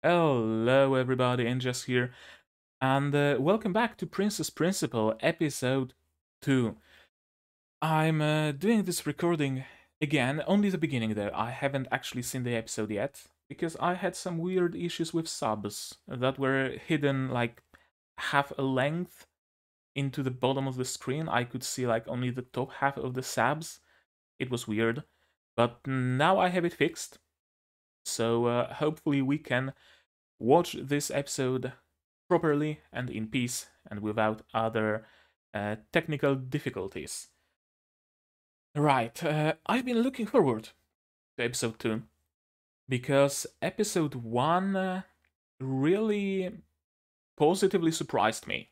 Hello everybody, Ange here, and welcome back to Princess Principal, episode 2. I'm doing this recording again, only the beginning though. I haven't actually seen the episode yet, because I had some weird issues with subs that were hidden like half a length into the bottom of the screen. I could see like only the top half of the subs. It was weird, but now I have it fixed, so hopefully we can watch this episode properly and in peace and without other technical difficulties. Right, I've been looking forward to episode 2 because episode 1 really positively surprised me.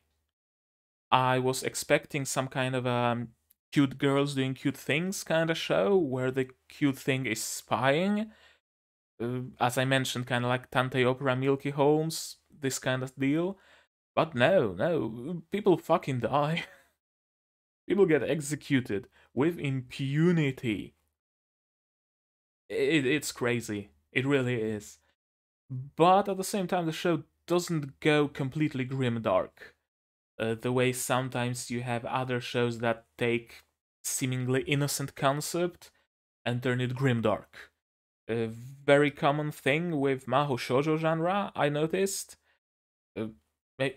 I was expecting some kind of cute girls doing cute things kind of show where the cute thing is spying. As I mentioned, kind of like Tante Opera, Milky Holmes, this kind of deal. But no, people fucking die. People get executed with impunity. It's crazy. It really is. But at the same time, the show doesn't go completely grimdark. The way sometimes you have other shows that take seemingly innocent concept and turn it grimdark. A very common thing with Mahou Shoujo genre, I noticed. Uh,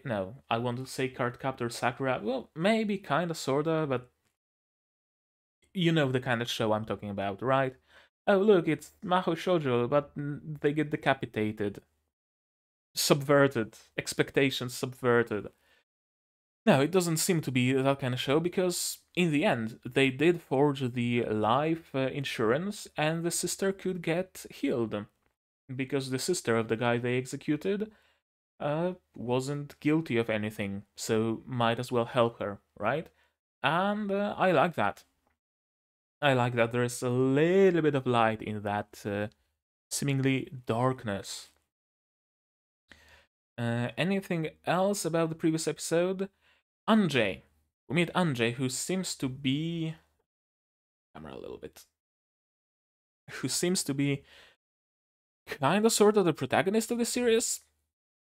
no, I want to say Cardcaptor Sakura. Well, maybe kinda, sorta, but you know the kind of show I'm talking about, right? Oh, look, it's Mahou Shoujo, but they get decapitated. Subverted. Expectations subverted. No, it doesn't seem to be that kind of show because, in the end, they did forge the life insurance and the sister could get healed. Because the sister of the guy they executed wasn't guilty of anything, so might as well help her, right? And I like that. I like that there is a little bit of light in that seemingly darkness. Anything else about the previous episode? Ange. We meet Ange, who seems to be... Camera a little bit. Who seems to be kinda sort of the protagonist of the series.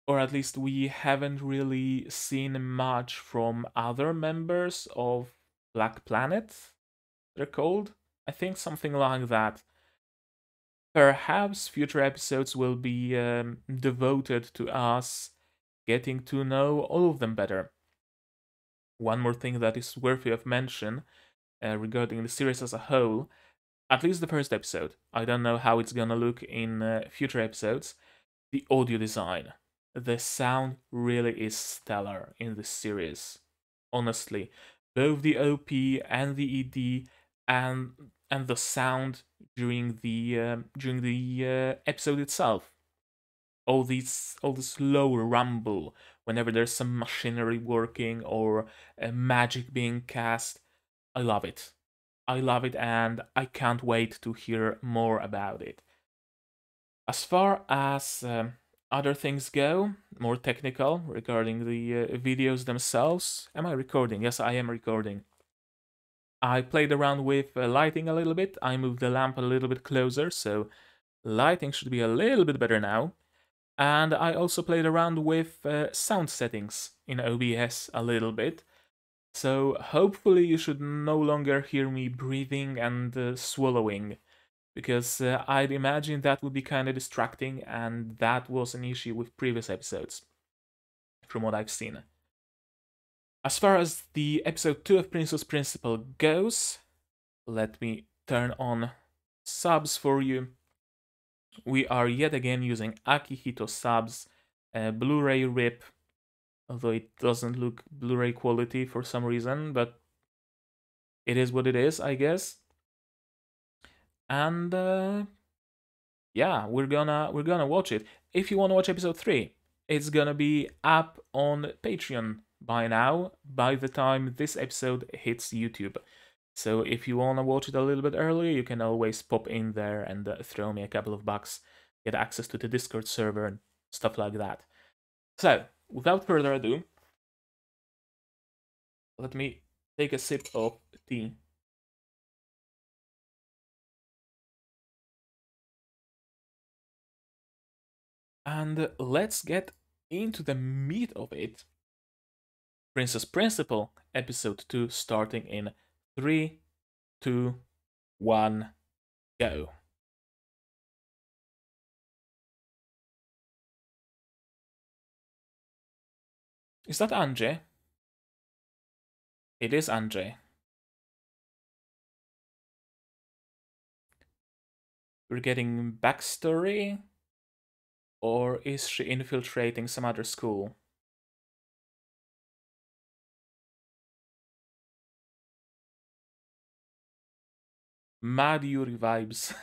Or at least we haven't really seen much from other members of Black Planet, they're called. I think something like that. Perhaps future episodes will be devoted to us getting to know all of them better. One more thing that is worthy of mention regarding the series as a whole, at least the first episode. I don't know how it's gonna look in future episodes. The audio design. The sound really is stellar in this series. Honestly, both the OP and the ED and the sound during the episode itself. All this low rumble whenever there's some machinery working or magic being cast. I love it. I love it, and I can't wait to hear more about it. As far as other things go, more technical regarding the videos themselves. Am I recording? Yes, I am recording. I played around with lighting a little bit. I moved the lamp a little bit closer, so lighting should be a little bit better now. And I also played around with sound settings in OBS a little bit. So hopefully you should no longer hear me breathing and swallowing, because I'd imagine that would be kind of distracting, and that was an issue with previous episodes, from what I've seen. As far as the episode 2 of Princess Principal goes, let me turn on subs for you. We are yet again using Akihito subs, Blu-ray rip, although it doesn't look Blu-ray quality for some reason, but it is what it is, I guess. And yeah, we're gonna watch it. If you want to watch episode 3, it's gonna be up on Patreon by now, by the time this episode hits YouTube. So if you wanna watch it a little bit earlier, you can always pop in there and throw me a couple of bucks, get access to the Discord server and stuff like that. So, without further ado, let me take a sip of tea. And let's get into the meat of it. Princess Principal, episode 2, starting in 3, 2, 1, go. Is that Ange? It is Ange. We're getting backstory? Or is she infiltrating some other school? Mad Yuri vibes.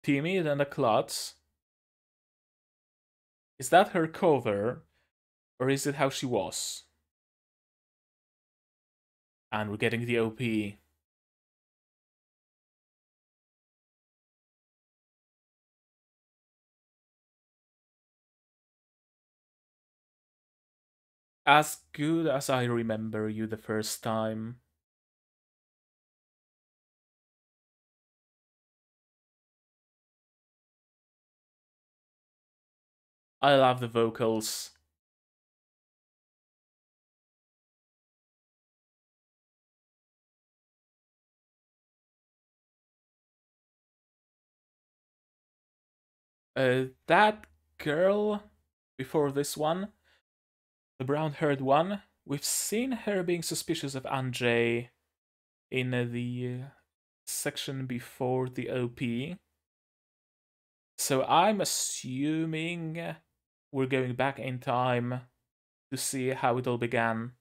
Timid and a klutz. Is that her cover? Or is it how she was? And we're getting the OP. As good as I remember you the first time. I love the vocals. That girl before this one, the brown-haired one, we've seen her being suspicious of Anjay in the section before the OP. So I'm assuming we're going back in time to see how it all began.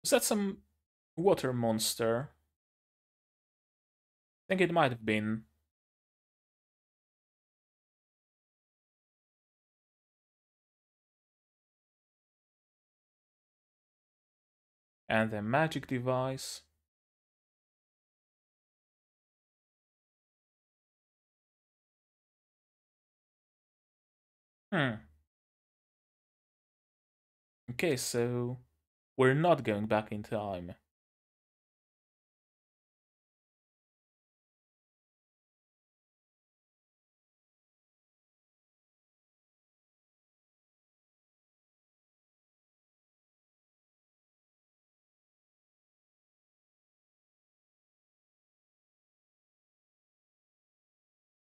Was that some water monster? I think it might have been. And the magic device. Okay, so we're not going back in time.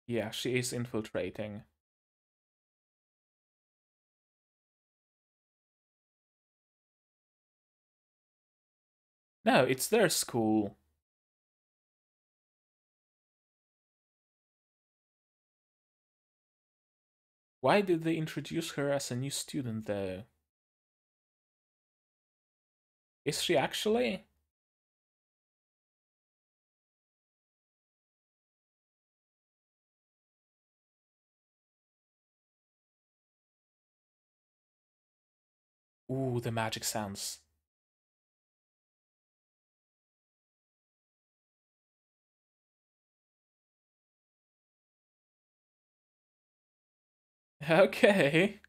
Yeah, she is infiltrating. No, it's their school. Why did they introduce her as a new student, though? Is she actually? Ooh, the magic sounds. Okay.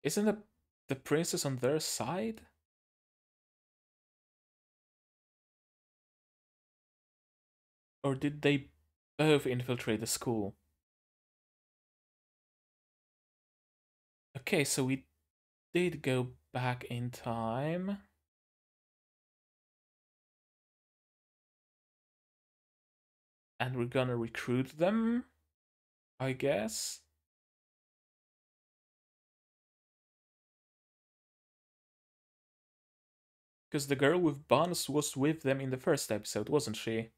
Isn't the princess on their side? Or did they both infiltrate the school? Okay, so we did go back in time. And we're gonna recruit them, I guess. Because the girl with buns was with them in the first episode, wasn't she?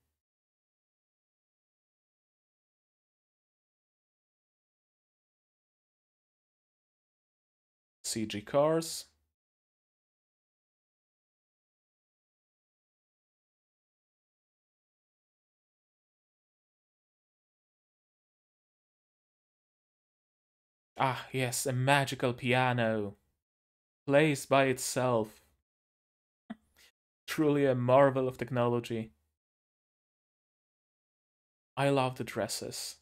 CG cars. Ah, yes, a magical piano. Plays by itself. Truly a marvel of technology. I love the dresses.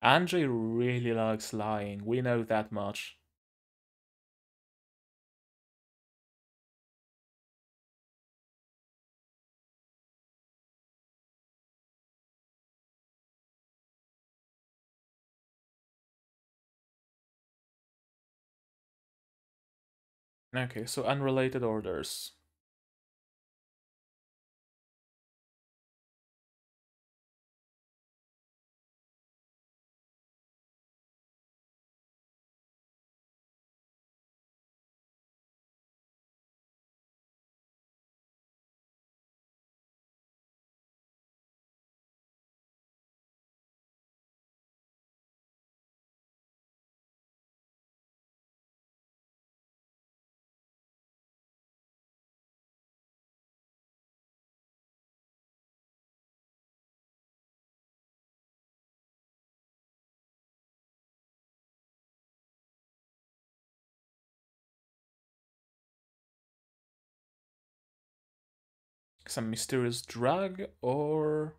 Ange really likes lying, we know that much. Okay, so unrelated orders. Some mysterious drug or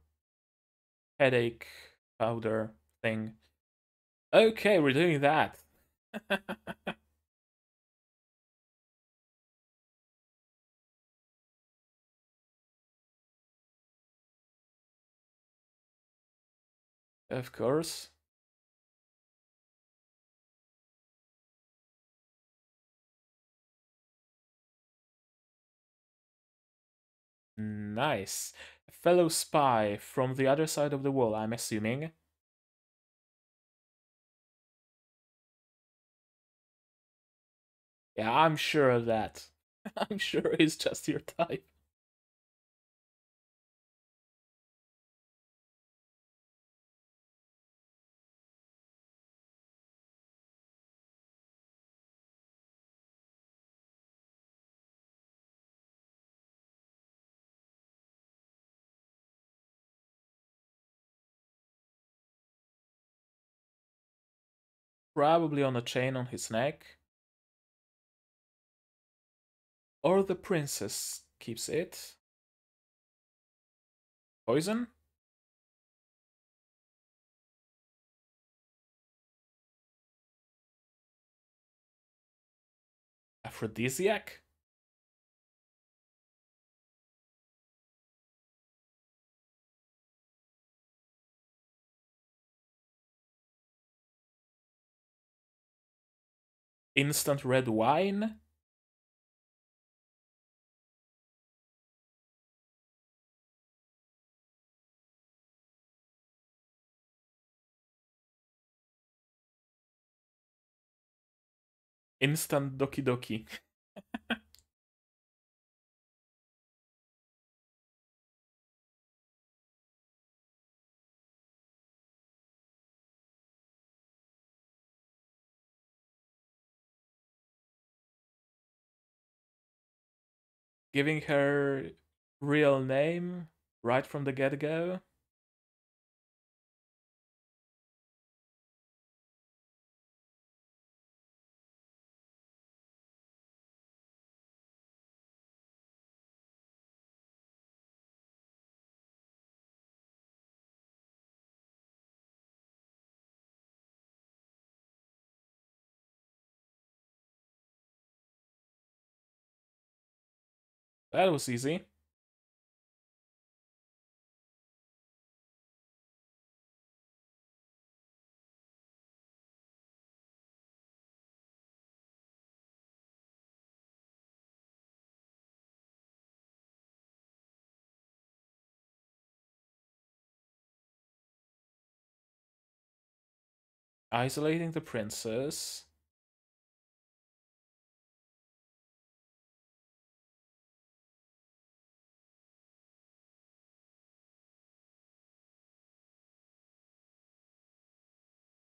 headache powder thing. Okay, we're doing that. Of course. Nice. A fellow spy from the other side of the wall, I'm assuming. Yeah, I'm sure of that. I'm sure he's just your type. Probably on a chain on his neck. Or the princess keeps it. Poison? Aphrodisiac? Instant red wine? Instant doki doki. Giving her real name right from the get-go. That was easy. Isolating the princess.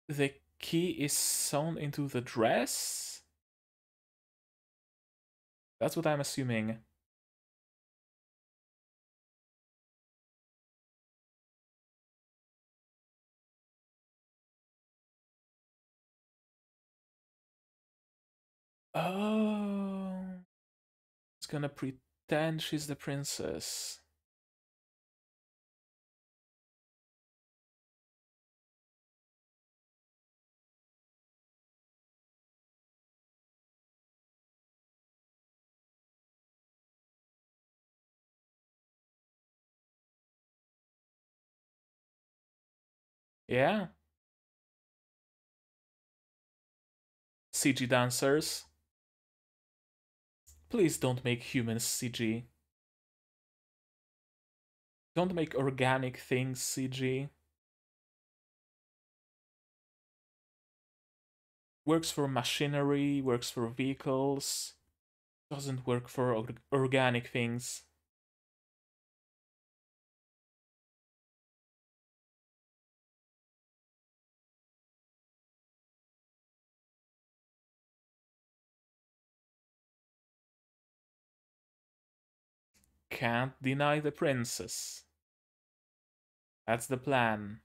The key is sewn into the dress? That's what I'm assuming. Oh. It's gonna pretend she's the princess. Yeah? CG dancers. Please don't make humans CG. Don't make organic things CG. Works for machinery, works for vehicles. Doesn't work for organic things. Can't deny the princess. That's the plan.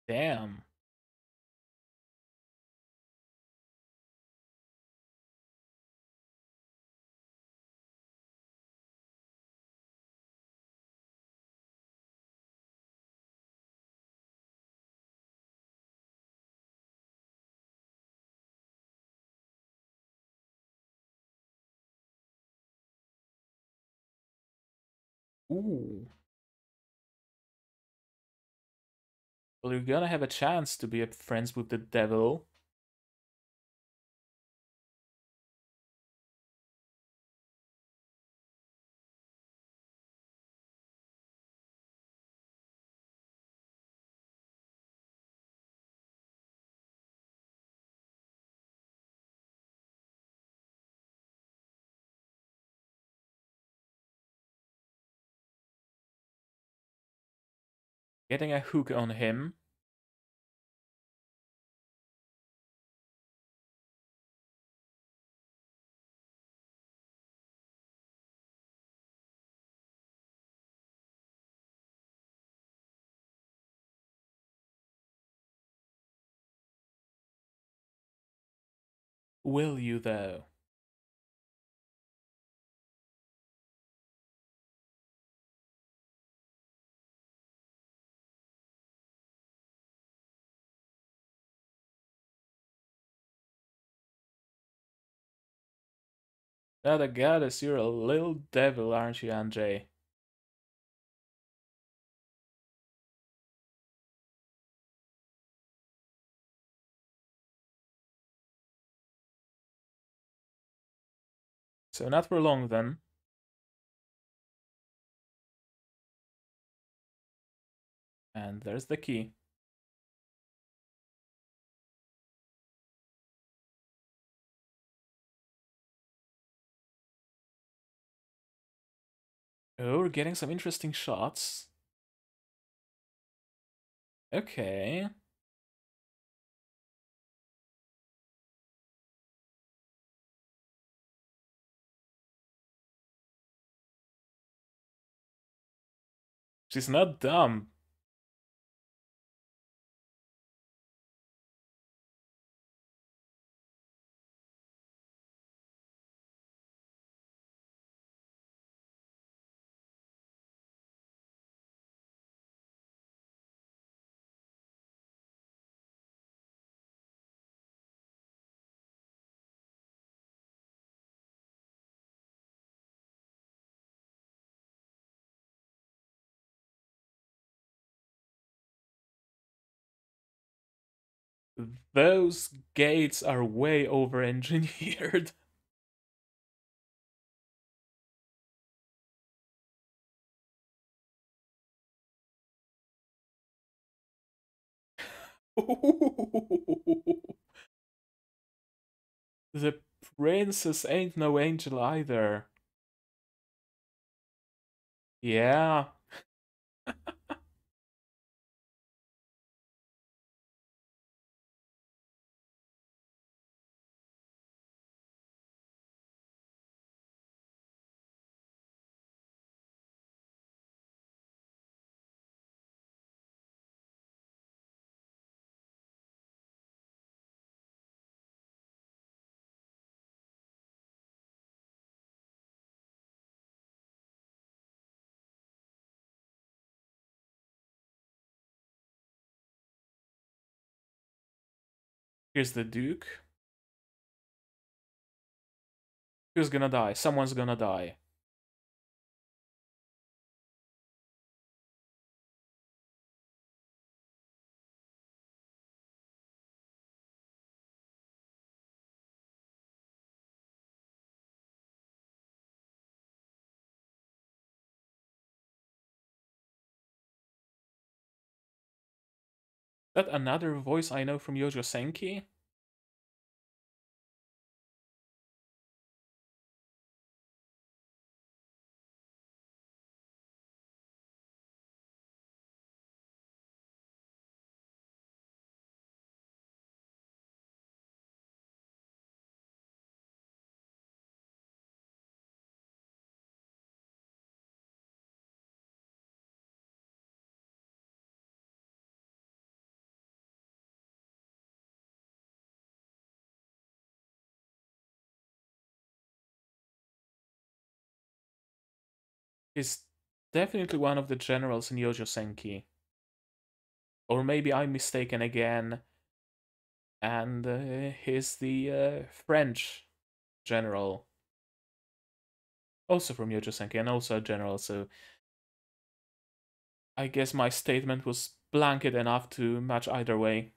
Damn. Ooh. Well, you're gonna have a chance to be friends with the devil. Getting a hook on him. Will you, though? Now the goddess, you're a little devil, aren't you, Ange? So not for long, then. And there's the key. Oh, we're getting some interesting shots. Okay. She's not dumb. Those gates are way over engineered. The princess ain't no angel either. Yeah. Here's the Duke. Who's gonna die? Someone's gonna die. That another voice I know from Yojo Senki? He's definitely one of the generals in Yojo Senki. Or maybe I'm mistaken again, and he's the French general. Also from Yojo Senki, and also a general, so I guess my statement was blanket enough to match either way.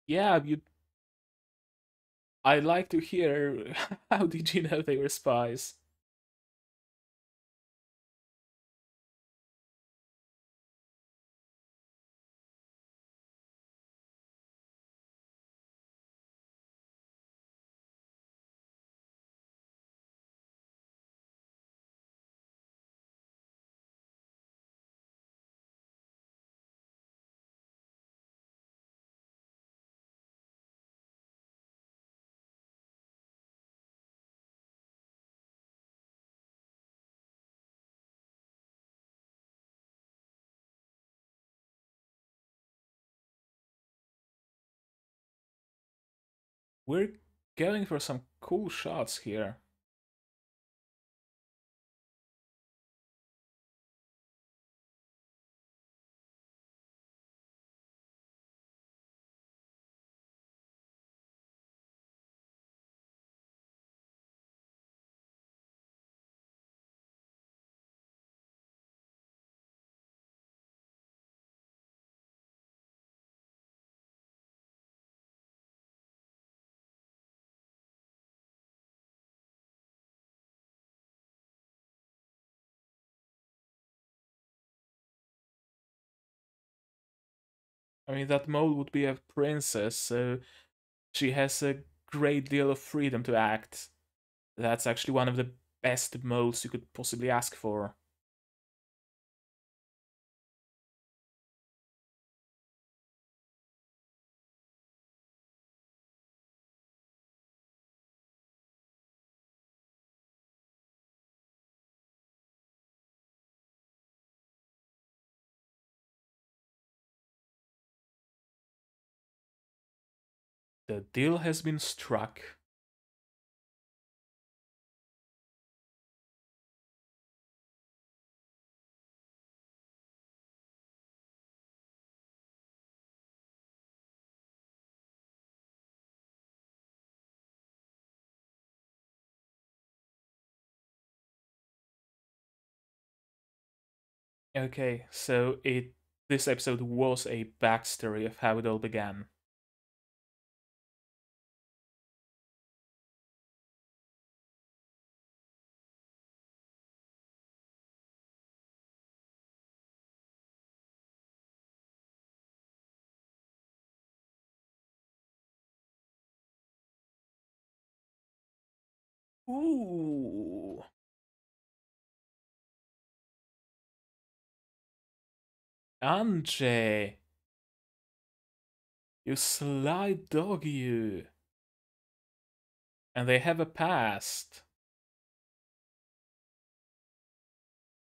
Yeah, I like to hear how did you know they were spies? We're going for some cool shots here. I mean, that mode would be a princess, so she has a great deal of freedom to act. That's actually one of the best modes you could possibly ask for. The deal has been struck. Okay, so this episode was a backstory of how it all began. Ooh. Ange, you sly dog, you. And they have a past.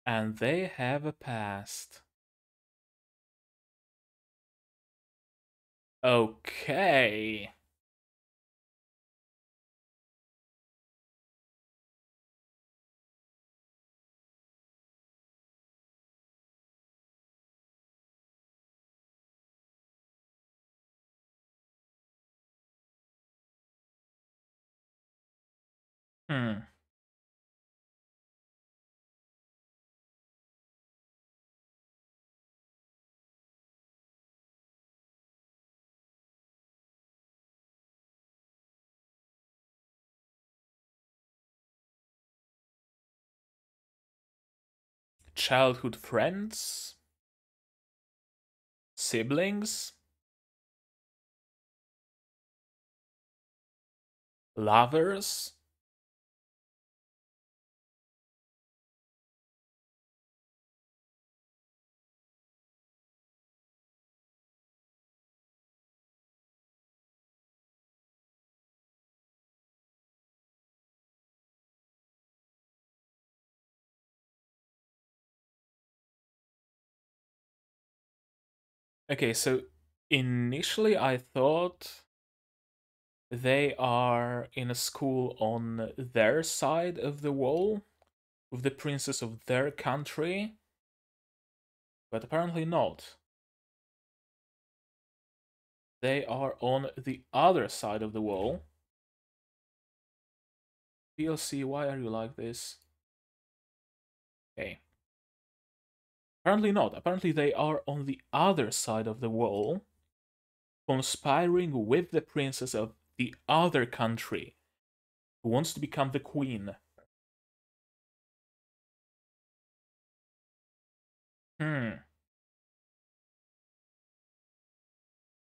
And they have a past. Okay. Hmm. Childhood friends? Siblings? Lovers? Okay, so initially I thought they are in a school on their side of the wall with the princess of their country, but apparently not. They are on the other side of the wall. DLC, why are you like this? Okay. Apparently not. Apparently they are on the other side of the wall, conspiring with the princess of the other country who wants to become the queen. Hmm.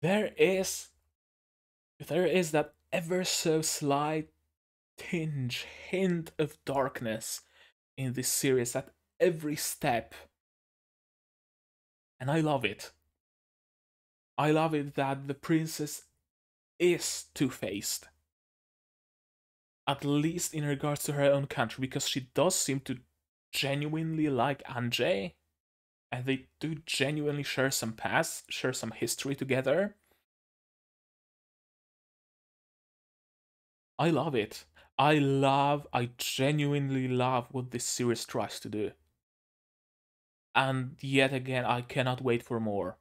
There is that ever so slight tinge, hint of darkness in this series at every step. And I love it. I love it that the princess is two-faced. At least in regards to her own country, because she does seem to genuinely like Ange, and they do genuinely share some past, share some history together. I love it. I genuinely love what this series tries to do. And yet again, I cannot wait for more.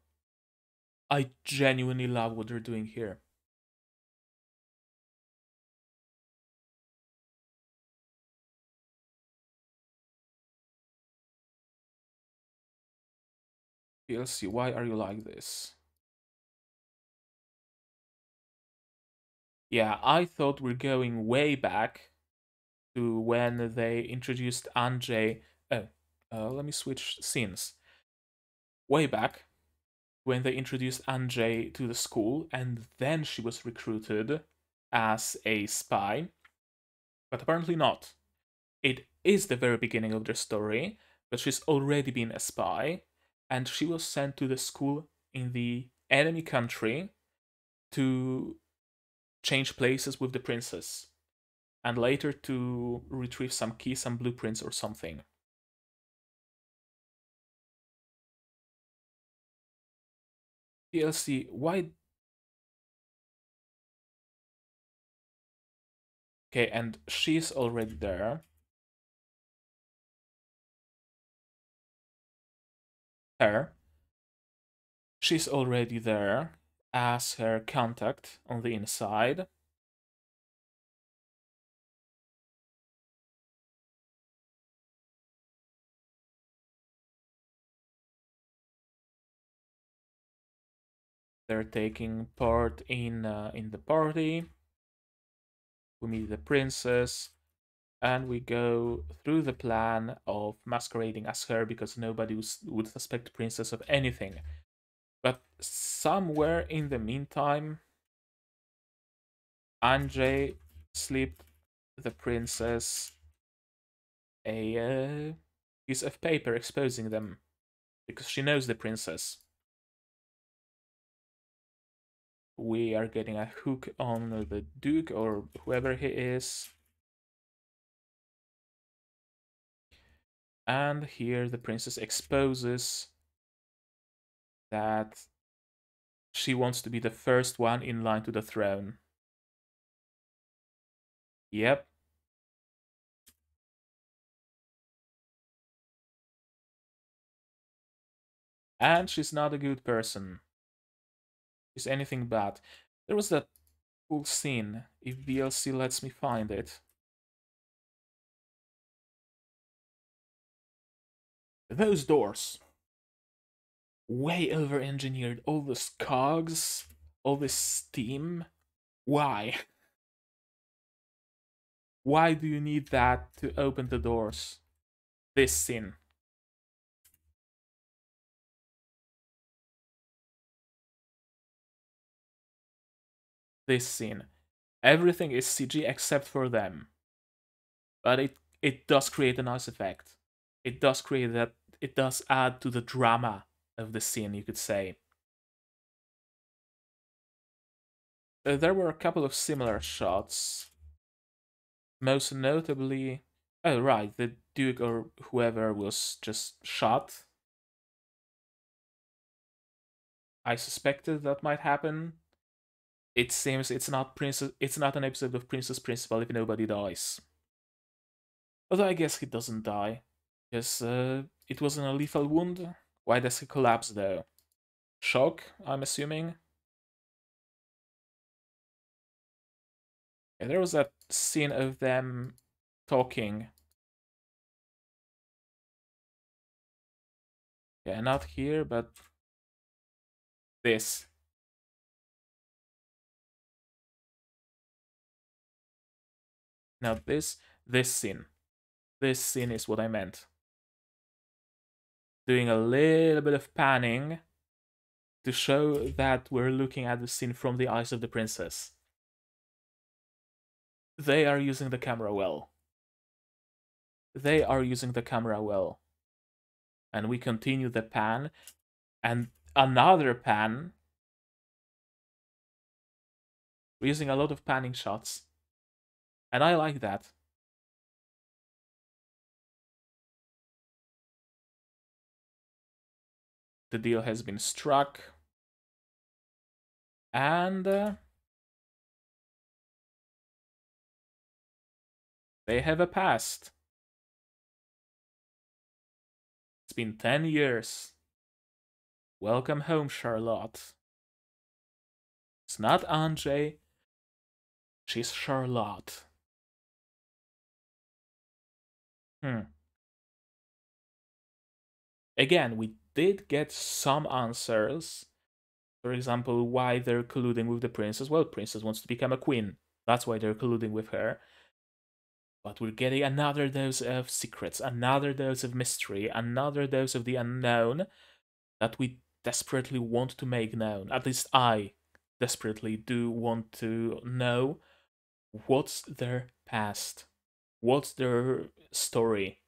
I genuinely love what they're doing here. PLC, why are you like this? Yeah, I thought we're going way back to when they introduced Ange. Oh, let me switch scenes. Way back when they introduced Ange to the school, and then she was recruited as a spy. But apparently not. It is the very beginning of their story, but she's already been a spy, and she was sent to the school in the enemy country to change places with the princess, and later to retrieve some keys, some blueprints, or something. DLC, why? Okay, and she's already there. Her. She's already there as her contact on the inside. They're taking part in the party. We meet the princess, and we go through the plan of masquerading as her because nobody would suspect the princess of anything. But somewhere in the meantime, Anjay slipped the princess a piece of paper exposing them because she knows the princess. We are getting a hook on the Duke or whoever he is. And here the princess exposes that she wants to be the first one in line to the throne. Yep. And she's not a good person. She's anything but. There was that cool scene, if VLC lets me find it. Those doors. Way over engineered. All those cogs, all this steam. Why? Why do you need that to open the doors? This scene. This scene. Everything is CG except for them. But it does create a nice effect. It does create that, it does add to the drama of the scene, you could say. There were a couple of similar shots. Most notably, oh right, the Duke or whoever was just shot. I suspected that might happen. It seems it's not an episode of Princess Principal if nobody dies. Although I guess he doesn't die. Because it wasn't a lethal wound. Why does he collapse though? Shock, I'm assuming. Yeah, there was that scene of them talking. Yeah, not here, but this. Now this scene. This scene is what I meant. Doing a little bit of panning to show that we're looking at the scene from the eyes of the princess. They are using the camera well. They are using the camera well. And we continue the pan, and another pan. We're using a lot of panning shots. And I like that. The deal has been struck. And They have a past. It's been 10 years. Welcome home, Charlotte. It's not Ange, she's Charlotte. Again, we did get some answers. For example, why they're colluding with the princess. Well, princess wants to become a queen. That's why they're colluding with her. But we're getting another dose of secrets, another dose of mystery, another dose of the unknown that we desperately want to make known. At least I desperately do want to know what's their past, what's their story.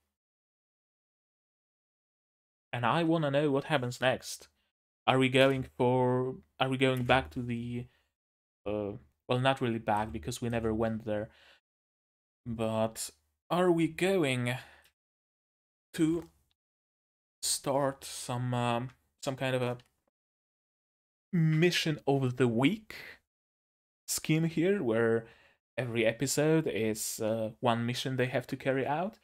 And I want to know what happens next. Are we going back to the well, not really back because we never went there. But are we going to start some kind of a mission of the week scheme here, where every episode is one mission they have to carry out?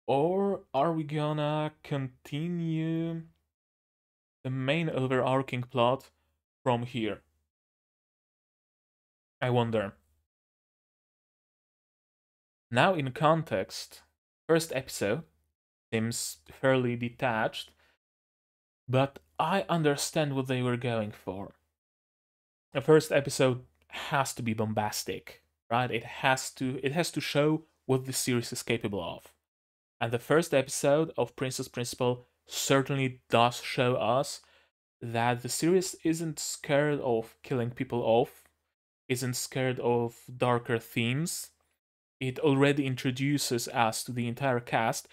Or are we gonna continue the main overarching plot from here? I wonder. Now, in context, first episode seems fairly detached, but I understand what they were going for. The first episode has to be bombastic, right? It has to show what the series is capable of. And the first episode of Princess Principal certainly does show us that the series isn't scared of killing people off, isn't scared of darker themes. It already introduces us to the entire cast.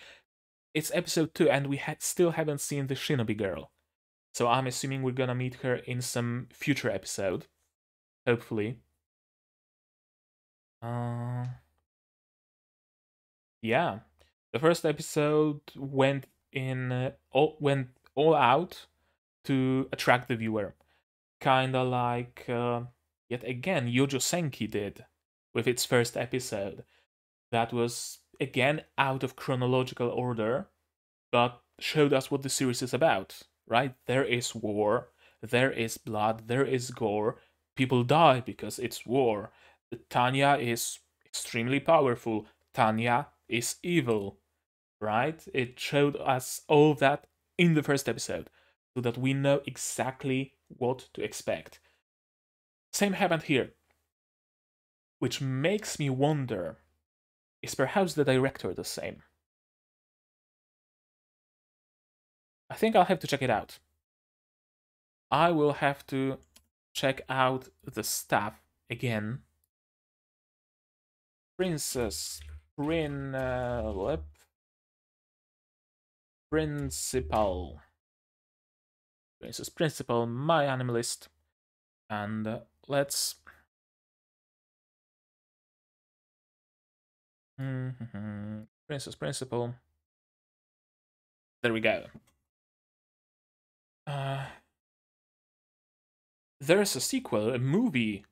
It's episode 2, and we still haven't seen the Shinobi girl. So I'm assuming we're gonna meet her in some future episode. Hopefully. Uh, yeah. The first episode went all out to attract the viewer. Kinda like, yet again, Yojo Senki did with its first episode. That was, again, out of chronological order, but showed us what the series is about, right? There is war, there is blood, there is gore, people die because it's war. Tanya is extremely powerful, Tanya is evil, right? It showed us all that in the first episode, so that we know exactly what to expect. Same happened here, which makes me wonder, is perhaps the director the same? I think I'll have to check it out. I will have to check out the staff again. Princess Principal. Princess Principal, my animalist. And let's... Princess Principal. There we go. There's a sequel, a movie.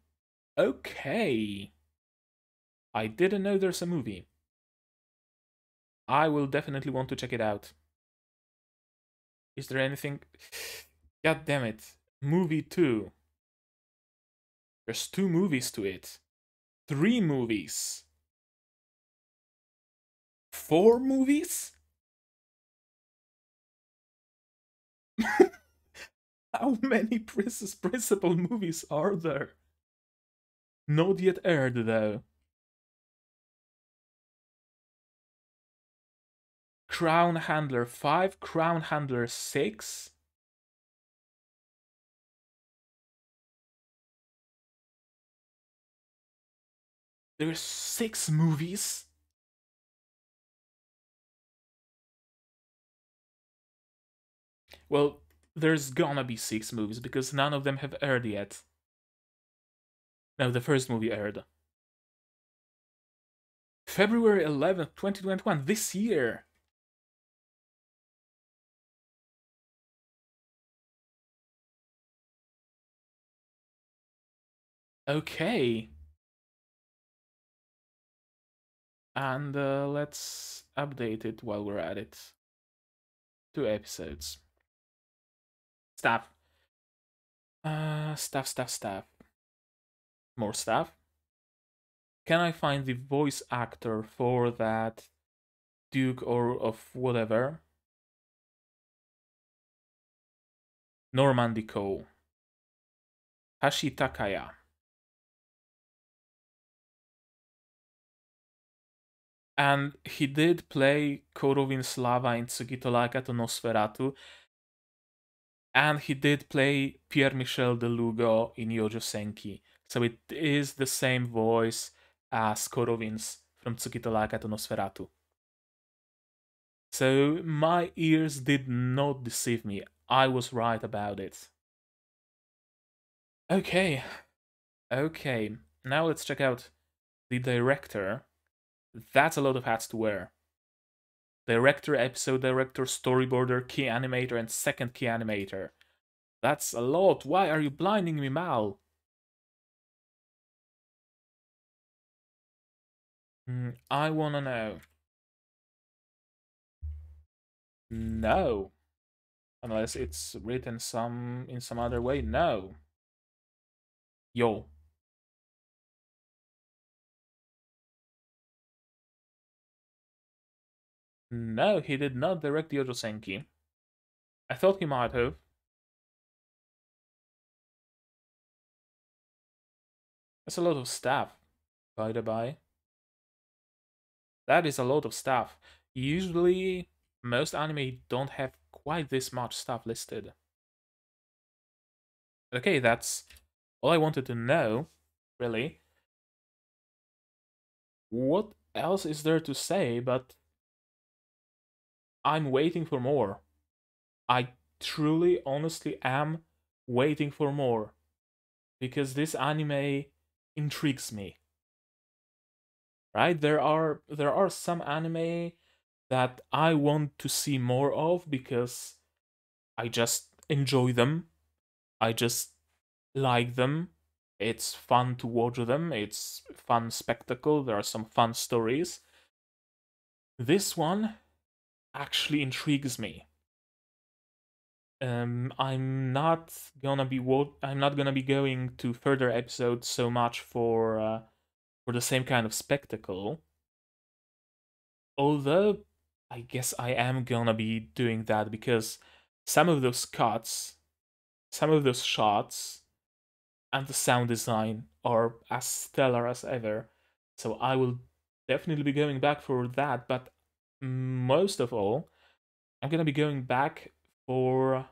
Okay. I didn't know there's a movie. I will definitely want to check it out. Is there anything... God damn it. Movie 2. There's 2 movies to it. 3 movies. 4 movies? How many Princess Principal movies are there? Not yet aired, though. Crown Handler 5, Crown Handler 6. There's 6 movies? Well, there's gonna be 6 movies because none of them have aired yet. No, the first movie aired. February 11th, 2021, this year. Okay. And let's update it while we're at it. 2 episodes. Staff. Staff. More staff. Can I find the voice actor for that Duke or of whatever? Normandy Cole. Hashi Takaya. And he did play Korovin Slava in Tsukitolaka to Nosferatu. And he did play Pierre-Michel de Lugo in Yojo Senki. So it is the same voice as Korovin's from Tsukitolaka to Nosferatu. So my ears did not deceive me. I was right about it. Okay. Okay. Now let's check out the director. That's a lot of hats to wear. Director, episode director, storyboarder, key animator, and second key animator. That's a lot. Why are you blinding me, Mal? I wanna know. No. Unless it's written in some other way. No. Yo. No, he did not direct Yojo Senki. I thought he might have. That's a lot of stuff, by the by. That is a lot of stuff. Usually, most anime don't have quite this much stuff listed. Okay, that's all I wanted to know, really. What else is there to say, but I'm waiting for more. I truly, honestly am waiting for more. Because this anime intrigues me. Right? There are some anime that I want to see more of because I just enjoy them. I just like them. It's fun to watch them. It's fun spectacle. There are some fun stories. This one actually intrigues me. I'm not gonna be going to further episodes so much for the same kind of spectacle. Although I guess I am gonna be doing that because some of those cuts, some of those shots, and the sound design are as stellar as ever. So I will definitely be going back for that, but most of all, I'm gonna be going back for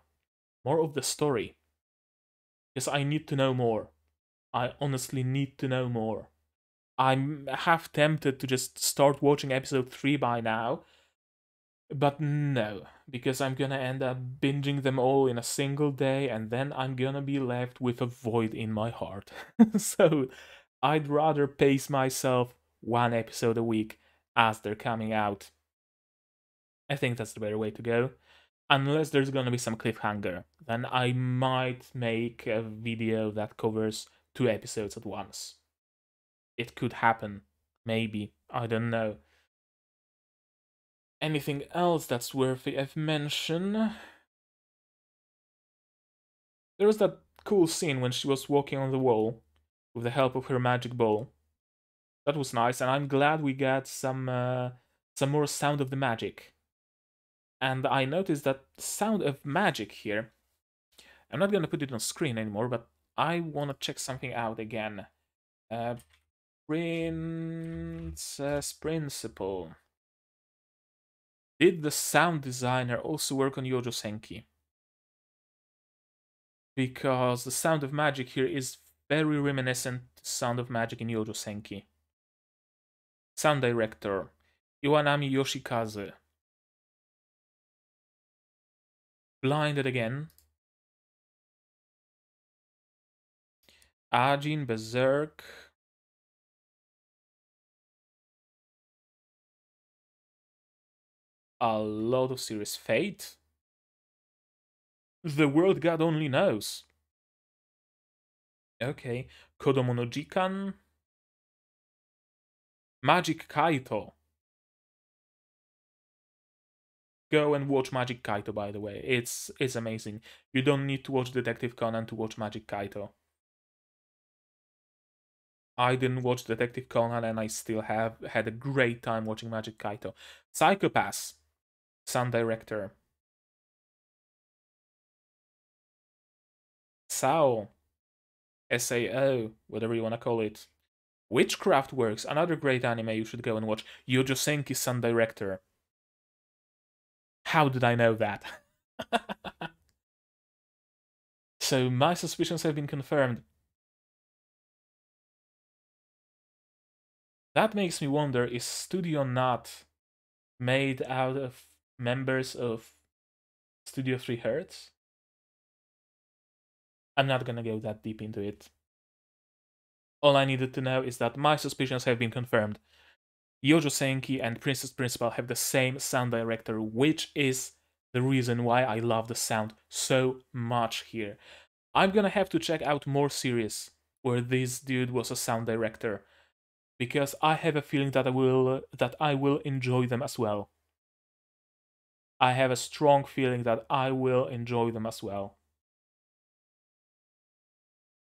more of the story. Because I need to know more. I honestly need to know more. I'm half tempted to just start watching episode 3 by now, but no, because I'm gonna end up binging them all in a single day and then I'm gonna be left with a void in my heart. So I'd rather pace myself 1 episode a week as they're coming out. I think that's the better way to go. Unless there's gonna be some cliffhanger, then I might make a video that covers 2 episodes at once. It could happen. Maybe. I don't know. Anything else that's worthy of mention? There was that cool scene when she was walking on the wall with the help of her magic ball. That was nice, and I'm glad we got some more sound of the magic. And I noticed that sound of magic here. I'm not gonna put it on screen anymore, but I wanna check something out again. Princess Principle. Did the sound designer also work on Yojo Senki? Because the sound of magic here is very reminiscent to sound of magic in Yojo Senki. Sound director, Iwanami Yoshikaze. Blinded again. Ajin, Berserk. A lot of serious Fate. The world God only knows. Okay. Kodomo no Jikan. Magic Kaito. go and watch Magic Kaito, by the way. It's amazing. You don't need to watch Detective Conan to watch Magic Kaito. I didn't watch Detective Conan and I still have had a great time watching Magic Kaito. Psychopaths, sound director. Sao, SAO, whatever you want to call it. Witchcraft Works, another great anime you should go and watch. Yojo Senki, sound director. How did I know that? So my suspicions have been confirmed. That makes me wonder, is Studio Not made out of members of Studio 3 Hertz? I'm not gonna go that deep into it. All I needed to know is that my suspicions have been confirmed. Yojo Senki and Princess Principal have the same sound director, which is the reason why I love the sound so much here. I'm gonna have to check out more series where this dude was a sound director, because I have a feeling that I will enjoy them as well. I have a strong feeling that I will enjoy them as well.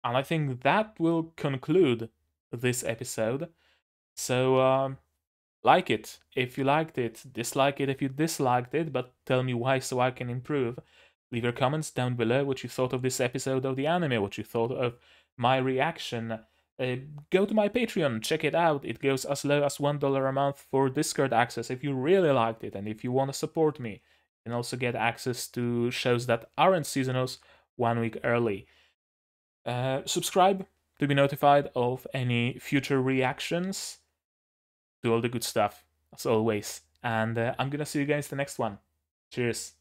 And I think that will conclude this episode. So, like it if you liked it, dislike it if you disliked it, but tell me why so I can improve. Leave your comments down below what you thought of this episode of the anime, what you thought of my reaction. Go to my Patreon, check it out. It goes as low as $1 a month for Discord access if you really liked it and if you want to support me. You can also get access to shows that aren't seasonals 1 week early. Subscribe to be notified of any future reactions. Do all the good stuff, as always. And I'm gonna see you guys the next one. Cheers.